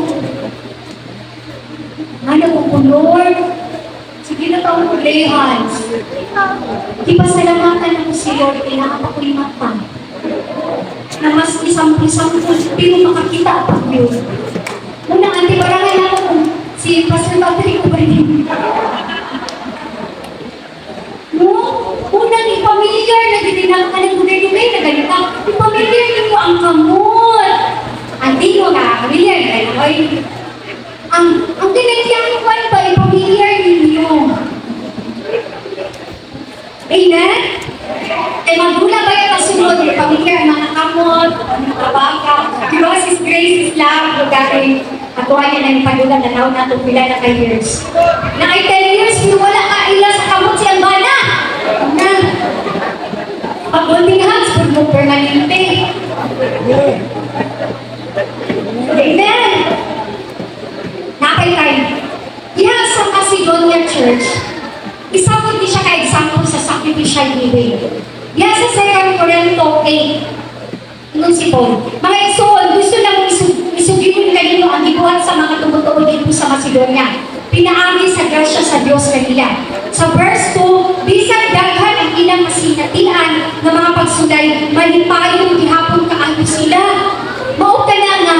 Ano ko, Lord? Sige na taong kulehans. Di ba salamatan ako si Lord, kailangan ako yung mata. Na mas isang-isang pero makakita ako yun. Muna, antibarangan ako kung si Pastor Patrick ko ba rin. No? Unang ipamilyar na ginagawa ka ng gulay-gulay na ganito. Ipamilyar niyo ang kamot. Hindi mo nakakamilyar. Ang pinagyan ko ba, ipamilyar ninyo. Amen? Eh, magula ba yung kasunod? Ipamilyar mga kamot, mga baka. Di ba si Grace is love? Gagawin, magawa niya na yung pagulang na taon na itong pila na ka-years. Na ay 10 years, wala ka ila sa kamot siyang bana. Na, pag-holding hands, pag mo permanente. Amen? Nakay tayo. Diha sa Macedonia Church, isa po di siya ka-example sa sacrificial giving. Diha sa 2 Corinto 8, nung si Paul. Mga igsoon, gusto lang isugin kanino ang gibuhat sa mga tumutuod dito sa Macedonia. Pinaagi sa grasya sa Diyos kanila. Sa verse 2, bisan daghan ang ilang masinatian ng mga pagsulay, malipayong gihapon kaayo sila. Mao ka na nga,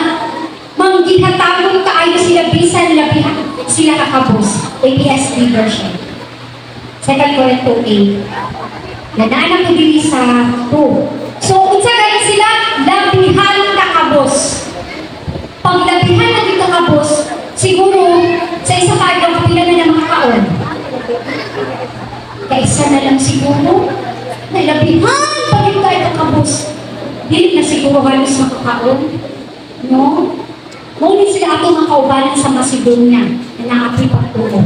manggihatagong kaayo sila, bisan labihan sila kakabos. ABSD version. 2 Corinto 8. Nanaanak ko din sa 2. So, unsa kaya sila? Labihan kakabos. Pag labihan na dito kakabos, siguro, sa isa ka ang kapila na ng mga kaon. Kaisa na lang siguro, nalabihan pa rin tayo kakabos. Dili na siguro halos makakaon. No? Ngunit sila ato mga kaubanan sa Macedonia na naapoy pagtuo.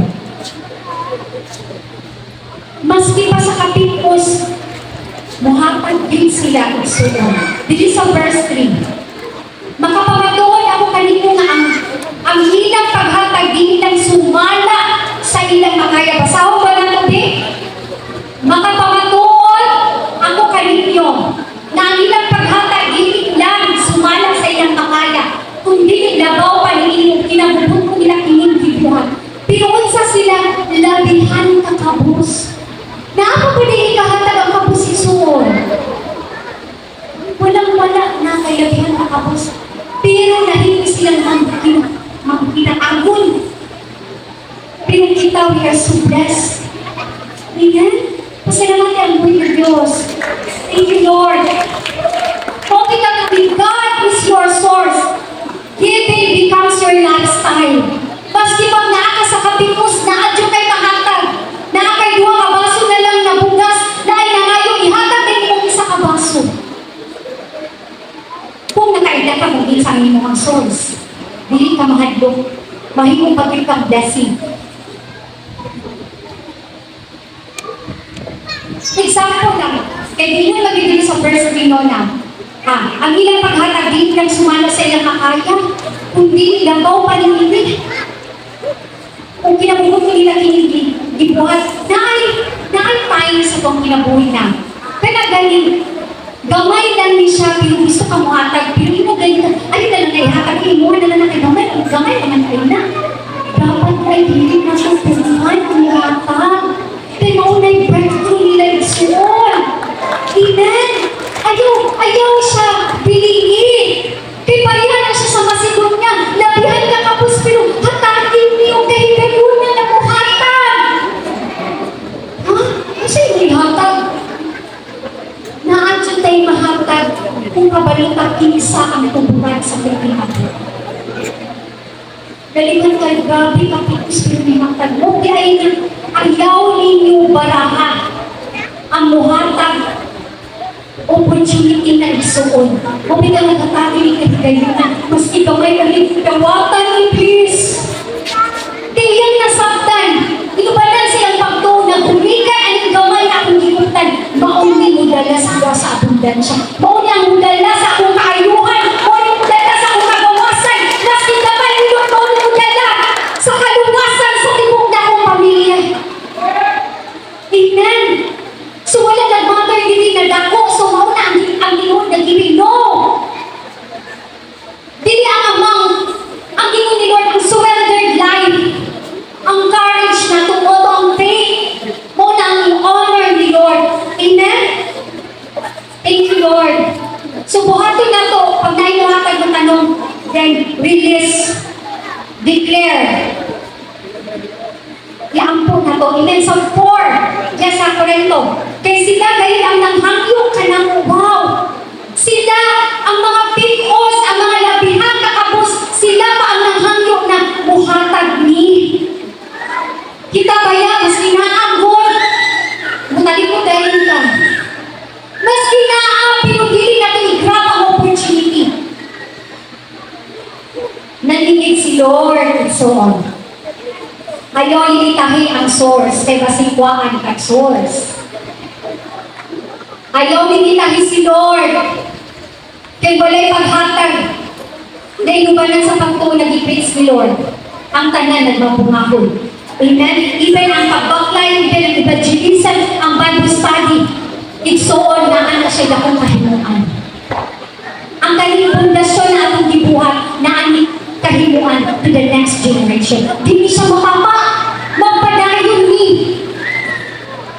Maski pa sa kapitpos, muhatag din sila igsuon. Dili sa verse 3. Makapamatuon ako kanino nga ang ilang paghatag din ilang sumala sa ilang makaya. Basaho ba na ito, makapamatuon ako kaninyo na ang ilang paghatag din ilang sumala sa ilang makaya. Kundi labaw pa ni kinabubot ko nila kining gibuhat. Pero unsa sila labihan kakabos. Na ako pa din ikahatag ang kabos isuon. Walang-wala na kayabihan kakabos. Pero nahingi silang magkinaagon. Pero kita, we are so blessed. Amen? Pasalamat ang buhay ng Diyos. Thank you, Lord. Kung kita with God is your source, giving becomes your lifestyle. Maski pag naa ka sa kapipos, naadyo kay mahatag. Naa kay duha ka baso na lang na bugas, dahil na ngayon ihatag din mong isa ka baso. Kung nakaila ka kung insangin mo ang source, dili ka mahadlok, mahimong pagkil kang blessing. Example lang, kaya di mo magiging sa verse 3 na, ang ilang paghatag din lang sumala sa ilang makaya, kundi labaw pa rin hindi. Kung kinabuhat ko nila gibuhat, naay tayo sa itong kinabuhi na. Kaya galing, gamay lang ni siya, pero gusto ka muhatag, pero ino galing ka, ay na lang ihatag, imuha na lang na gamay, ang gamay naman kayo na. Dapat ay hindi na siya punuhan kung ihatag. Kaya maunay breakthrough nila isuon. Amen? Ayaw siya piliin. Kaya parihan na siya sa Macedonia. Labihan ka kapos, pero hatagin niyo kay Peruna na muhatag. Ha? Kasi hindi hatag. Naadyo tayo mahatag kung kabalutag kinsa ang tuburan sa Pilipinas. Galingan kayo, grabe kapitus pero may hatag mo. Kaya ayaw ninyo barahan ang muhatag opportunity na isuon. Kung may nagtatagi ni kagayunan, maski kamay kami, kawatan ni please. Kayang nasabtan, inubanan siyang pagtunan, tumikan ang gamay na akong gibutan, mauni mo dala sa abundansya. Mauni ang dala sa akong kaayuhan, mauni mo dala sa akong kagawasan, maski kamay mo, mauni mo dala sa kaluwasan sa tibok na akong pamilya. Amen. So wala nagmamay dili na dako, so mauna ang Ginoo nagibig. No! Dili ang amang then release, declare. Iampun na to. Amen. So 4, yes, sa Korento. Kaya sila gayud ang nanghangyo ka ng wow. Sila ang mga pigos, ang mga labihang kakabos, sila pa ang nanghangyo na muhatag ni. Kita kaya, mas kinaagon. Mutalikod dahil ka. Mas pinugili natin i-grab ang opportunity. Naningid si Lord and so on. Ayaw ilitahin ang source, kaya basingkwaan ang source. Ayaw ilitahin si Lord, kaya walay paghatag na inubanan sa pagtuon na gi-praise ni Lord. Ang tanan nagmabungahon. Amen? Even ang pagbaklay, even ang evangelism, ang Bible study, igsoon na ana siya dakong kahimuan. Ang kanyang pundasyon na atong gibuhat na ani kahimuan to the next generation. Dili siya magpadayon ni.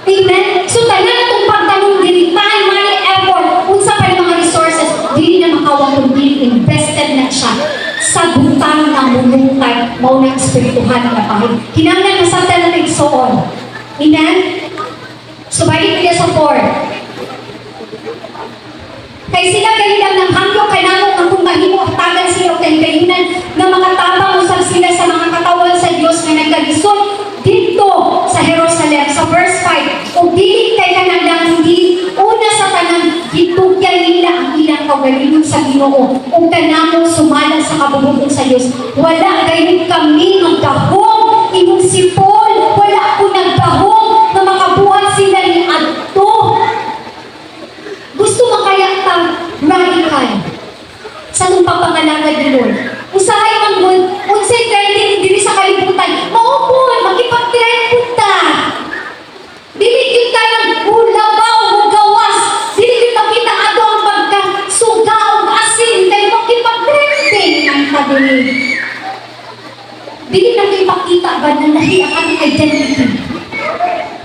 Amen? So tanan itong pagtanong dili, time, money, effort, unsa pa yung mga resources, dili na makawang kundi invested na siya sa butang ng mulungkay, maunang espirituhan na pahig. Kinanglan masabta na nagsoon. Amen? So balik nila sa 4. Kay sila kailang ng hangyo kanamo ang kung mahimo tagan sila kay kainan na makatabang usab sila sa mga katawan sa Dios nga nagkalisod dito sa Jerusalem sa verse 5. Kung dili kay kanang hindi una sa tanan gitugyan nila ang ilang kaugalingon sa Ginoo ug kanamo sumalang sa kabubuton sa Dios. Wala gayud kami magdahom imong sipol, wala ko nagdahom na makabuhat sila ni adto. Gusto makaya kang radical sa itong pagpangalangad ni Lord. Usahay ang Lord, unsay trending dili sa kalibutan. Maupon, makipag-trend punta. Dili kita nagulabaw o gawas. Dili kita kita ato ang pagkasuga o asin. Dahil makipag-trending ang kadilig. Dili na ipakita ba na nahi ang ating identity.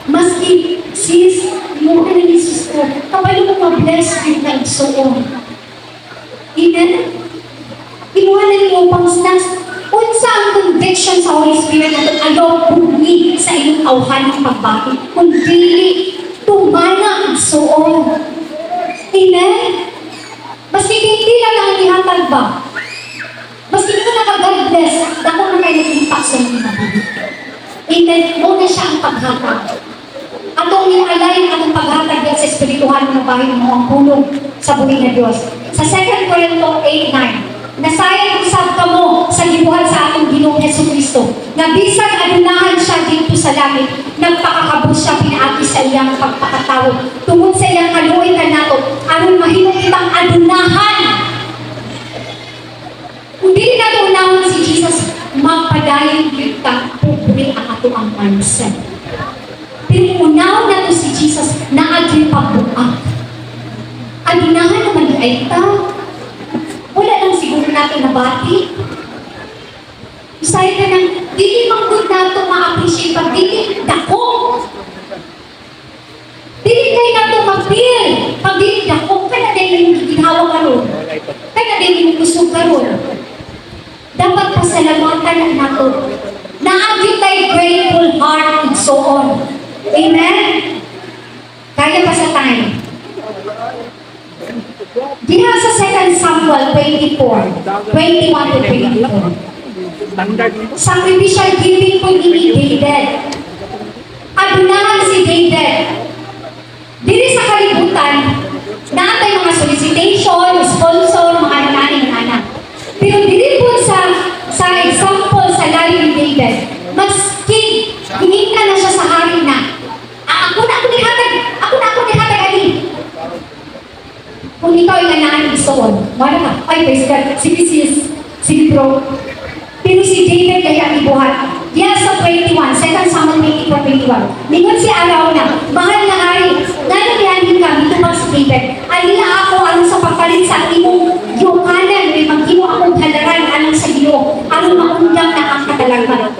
Maski sis, mo ka ni sister, kapag mo ma-bless with na igsoon. Amen? Inuwanan niyo pang snacks. Unsa ang conviction sa Holy Spirit na ayaw bumi sa iyong awhan ng pagbati, kundi tumana ang igsoon. Amen? Maski hindi lang ang ihatag ba? Maski ko naka-God bless, dako na kayo nag-impact sa inyong pagbabi. Amen? Muna siya ang paghatag. Atong nialay ang atong paghatag din sa espirituhan ng bahay ng mga pulong sa buhay na Diyos. Sa 2 Corinthians 8:9, nasayang usab kamo sa gibuhat sa atong Ginoong Jesucristo, na bisag adunahan siya dito sa langit, nagpakakabos siya pinaagi sa iyang pagpakatawag. Tungod sa iyang kaluoy kanato, aron mahimo kitang adunahan. Kung dili nato unahon si Jesus, magpadayon kita pupuri ang ato ang mindset. Pero unaw na to si Jesus na aging pagbuak. Adunahan naman ay ta. Wala lang siguro natin nabati. Usay ka ng, dili manggod nato ma-appreciate pag dili dako. Dili kayo nato mag-feel. Pag dili dako, kaya din yung ginawa ka ron. Kaya din yung gusto ka ron. Dapat pasalamatan ang nato. Naagit tayo grateful heart and so on. Amen? Kaya pa sa time. Diha sa 2 Samuel 24, 21 to 24. Sacrificial giving po ni David. Adunahan si David. Dili sa kalibutan, naatay mga solicitation, sponsor, mga nanay-nanak. Pero dili po sa example sa lalim ni David, maski hiningka na siya sa hari na, ako na ako nihatag ali. Kung ikaw ay nanaan gustoon, wala ka, ay praise God, sige bro. Pero si David kaya ang ibuhat. Yan sa 21, 2 Samuel 24, 21. Mingon si araw na, mahal na hari, nanagyanin ka, mitubang si David. Alila ako, ano sa pagpalit sa imong yukanan, may mag-iwo akong halaran, anong sa Ginoo, anong maundang na ang katalagan.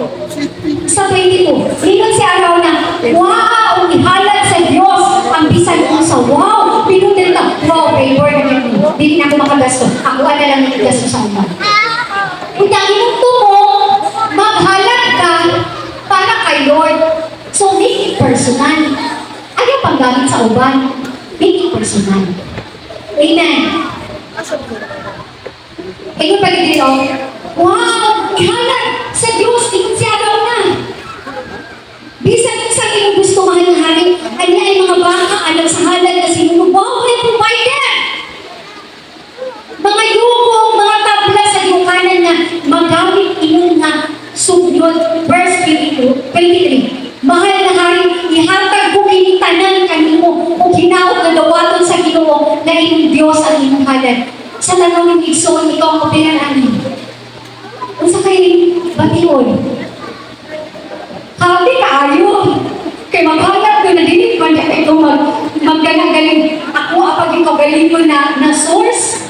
Sa 22, mingon si araw na, wow, ihalad sa Diyos ang bisan mo sa wow. Pinutin ka, wow, favor na yun. Hindi na ako makagasto. Ako na lang nag-gasto sa uman. gamit sa uban. Make it personal. Amen. Ayun pa dito, wow, ihalad sa Diyos, siya na. Bisan sa iyong gusto mahal ng hari, ano ay mga baka, alam sa halad na sinunog, wow, ay provider! Mga yugo, mga tabla sa iyong kanan na magamit iyong na sugyod, verse 23. Mahal na hari, ihatag ko kinitanan kanimo o ginaot na dawaton sa Ginoo na iyong Diyos ang iyong halad. Sa tanong ng igsoon, ikaw ang kapinananin. Kung sa kayo, batiyon. Happy kaayo. Kaya maghanap ko na din, kaya ito magganagaling. Ako apag ikaw galing ko na source.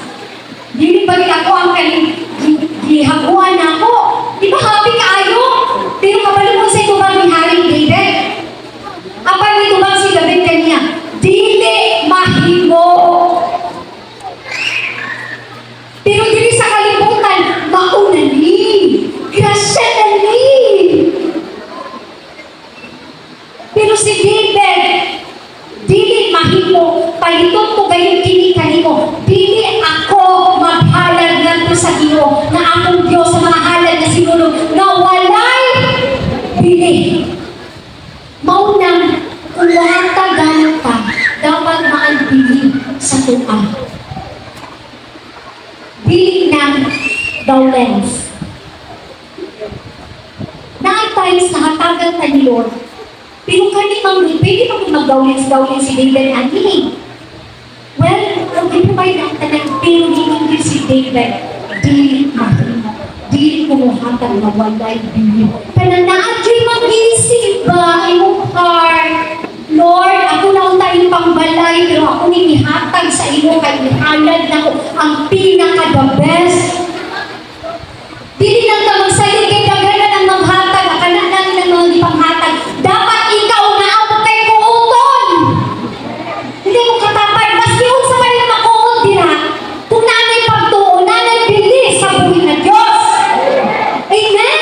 Dili pa rin ako ang gihaguan ako. Di ba happy kaayo? Pero kapalik mo sa ito ba ni Haring David? Apag nito ba si David kanya? Dili mahimo. Pero dili sa kalibutan, mauna ni. Grasya na ni. Pero si David, dili mahimo, paliton ko gayon kinika nimo. Dili ako maghalad ngadto sa Ginoo na akong Dios sa mga halad na sinulog na walay dili. Maunang kung wata ganit ka, dapat maalbili sa tuwa. Dili ng violence. Na-times na hatagan ka ni Lord. Pero kanimang pwede pa kung mag-violence si David and he. Well, kung ipumay lang tanang pero hindi si David, dili mahimo. Dili kumuhatag na walay bili. Pananaan dyan mag-isip ba iyong heart? Lord, ako na ang tayong pangbalay, pero ako ninihatag sa iyo kay ihalad na ko ang pinaka-the best. Dili lang ka magsayo kay kagana ng maghatag, akala lang ng mga di panghatag. Dapat ikaw na ako kay kuuton. Hindi mo katapad, maski kung sa man yung makuot dira, kung nanay pagtuon, nanay bilis sa buhay na Diyos. Amen?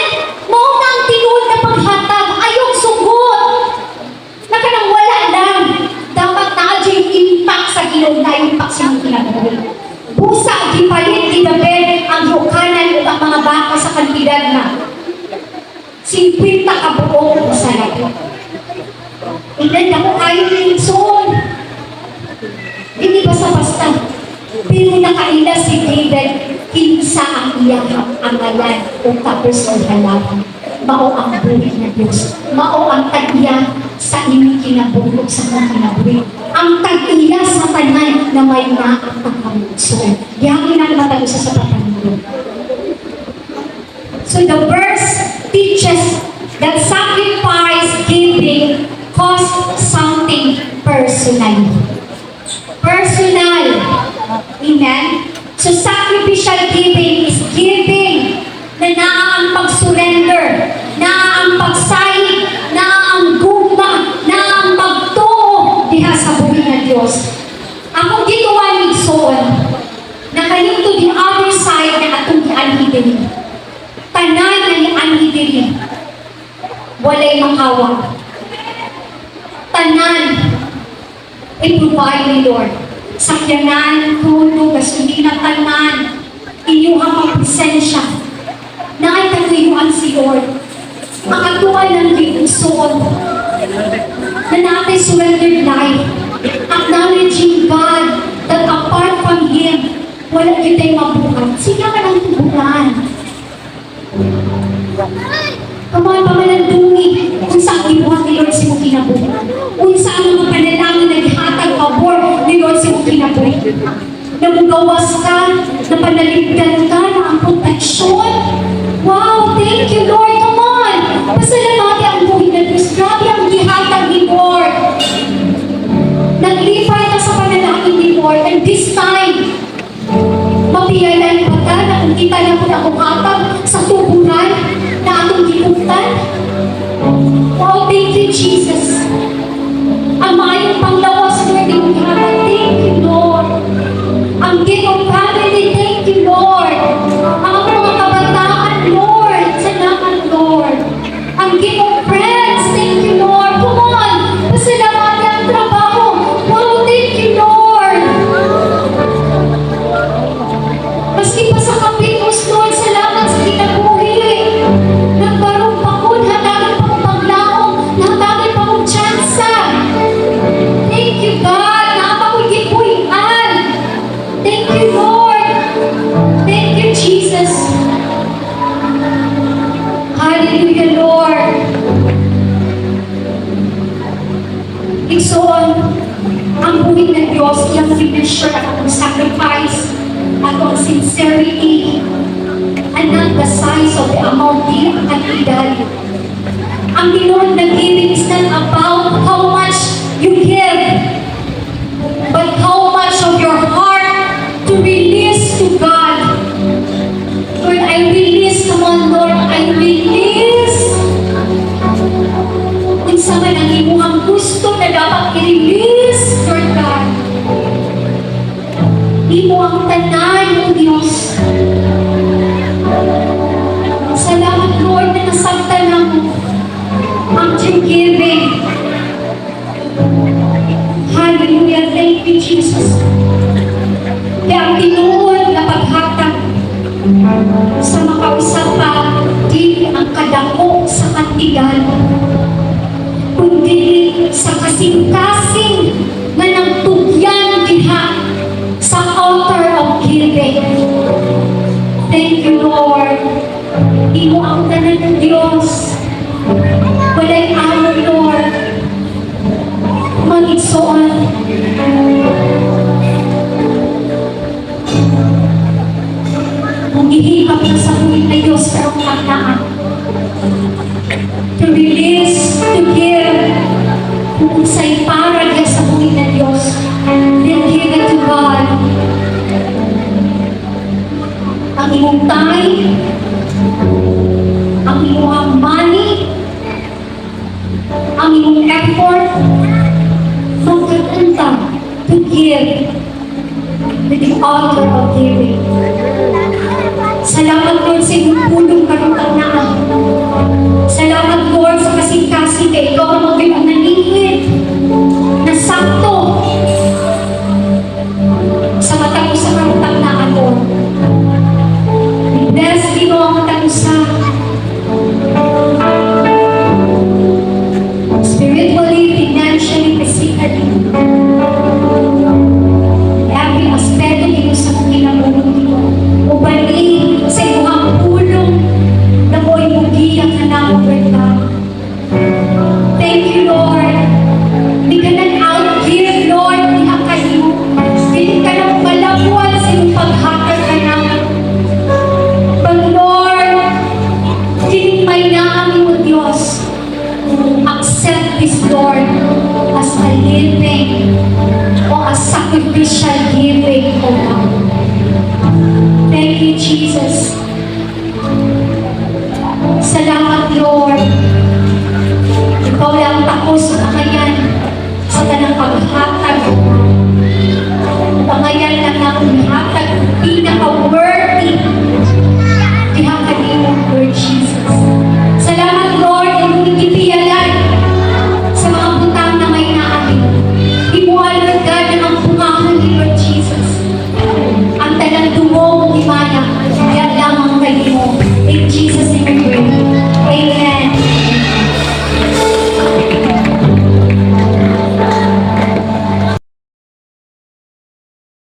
Mauna ang tinuod na paghatag, ayong sugot. Nakanang wala lang. Dapat na-adyo yung impact sa Ginoo na impact sa mga kinabuhi. Busa, gipalit, gidabel, ang yukanan at ang mga baka sa kantidad na 50 kabuong sa lahat. Ilan ako kayo yung soon. Hindi basta-basta. Pero nakaila si David, kinsa ang iyahang amalan o tapos ang halaman. Mao ang buhay na Diyos. Mao ang tag-iya sa inyong kinabuhi sa mga kinabuhi. Ang tag-iya sa tanan na may naang pagkamutsoon. Yangin ang matago sa patanong. So the verse teaches that sacrifice giving costs something personal. Personal. Amen? So sacrificial giving is giving na naang pag-surrender, naang pagsalig, naang gugma, naang magtuo diha sa buhay na Diyos. Akong gituwa ni Soon, na kanin to the other side na atong gianhidiri. Tanan na gianhidiri. Walay makawa. Tanan i-provide ni Lord. Sakyanan, tulog, gasolina, tanan, inyuhang ang presensya. Nakataguyuan si Lord. Ang katuan ng Diyuson na natin surrendered life. Acknowledging God that apart from Him, wala kita'y mabuhat. Sino ka ng tubuhan? Kamay pamalandungi kung saan ibuhat ni Lord si mo kinabuhat. Kung saan mga panalangin na ihatag pabor ni Lord si mo kinabuhat. Namugawas ka, napanaligdan ka na ang proteksyon. Wow, thank you Lord, come on! Pasalamati ang buhay na Diyos. Grabe ang gihatag ni Lord. Naglipay ka sa panalangin ni Lord, and this time, mapiyalan pa ka na kung kita na po na kumatag sa tuburan na atong ginutan. Wow, thank you Jesus. Ang maayong panglawas, Lord, yung gihatag. Thank you Lord. Ang gift of family, thank you Lord. Ang mga kabataan, Lord, salamat Lord. Ang gift of friends, thank you Lord. Come on, pasalamati ang trabaho. Igsoon, ang buhay ng Diyos, iyang finisher at ang sacrifice at ang sincerity and not the size of the amount di ang kantidad. Ang Lord nag-giving is not about how much you give, but how much of your heart to release to God. Lord, I release, come on Lord, I release. Kung sa man ang imuhang gusto na dapat i-release, Lord God. Imo ang tanan ng Diyos. Salamat Lord na nasabtan mo ang true giving. Hallelujah. Thank you, Jesus. Kaya ang tinuod na paghatag sa makausap pa, di ang kadako sa kantidad, kundi sa kasing-kasing na nagtugyan diha sa altar of giving. Thank you, Lord. Imo ang tanan ng Diyos. Walay amo, Lord. Mag-igsoon. Kung ihikap na sa buhay na Diyos sa ang pagkaan. To release, to give. Kung sa'y para diya sa buhay na Diyos, then give it to God. Ang iyong time, ang iyong money, ang iyong effort, magkakunta to give to the altar of giving. Salamat Lord sa iyong pulong karuntanaan. Salamat Lord sa kasing-kasing kay ikaw ang mga nanihid na sakto sa mata ko sa karuntanaan Lord. Bless Ginoo ang mata ko sa spiritually, financially, physically. Every aspect ng iyo sa mga kinabuhi mo. Ubanin sa iyong pulong na mo imugiyak na naman ka. Thank you, Lord. Di ka nag-outgive, Lord, di ka kayo. Di ka nang malabuan sa iyong paghatag ka namin. But Lord, tinimay na kami mo, Diyos. Accept this, Lord, as a living or a sacrificial giving, O God. Thank you, Jesus. Salamat, Lord.